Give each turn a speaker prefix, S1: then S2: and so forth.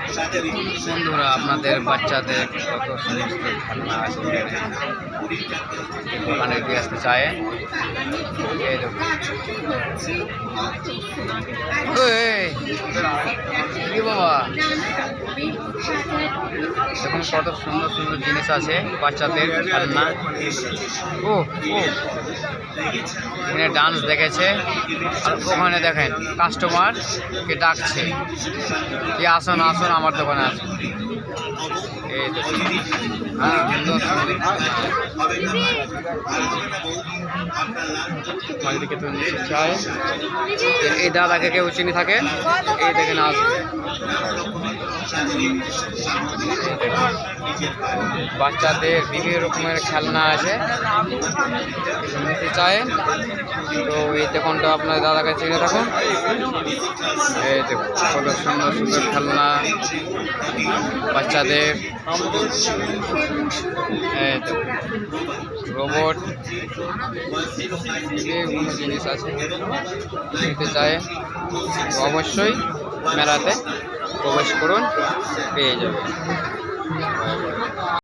S1: বন্ধুরা আপনাদের বাচ্চাদের কত সমস্ত খেলনা আছে ওখানে দিয়ে আসতে চায়। এই দেখুন কি বাবা, দেখুন কত সুন্দর সুন্দর জিনিস আছে বাচ্চাদের খেলনা। ও ও এখানে ডান্স দেখেছে, আর ওখানে দেখেন কাস্টমারকে ডাকছে কি আসুন আসুন আমার দোকানে আসুন। এই দেখুন হ্যাঁ সুন্দর সুন্দর মালিকে তো নিতে চায়। এই দাদাকে কেউ চিনি থাকে, এই দেখেন আসবে। বাচ্চাদের বিভিন্ন রকমের খেলনা আছে, নিতে চায় তো এই দোকানটা আপনার দাদাকে চিনে থাকুন। এই দেখুন কত সুন্দর সুন্দর খেলনা বাচ্চাদের। এই তো রোবট বিভিন্ন জিনিস আছে, নিতে চায় তো অবশ্যই মেলাতে প্রবেশ করুন, পেয়ে যাবেন।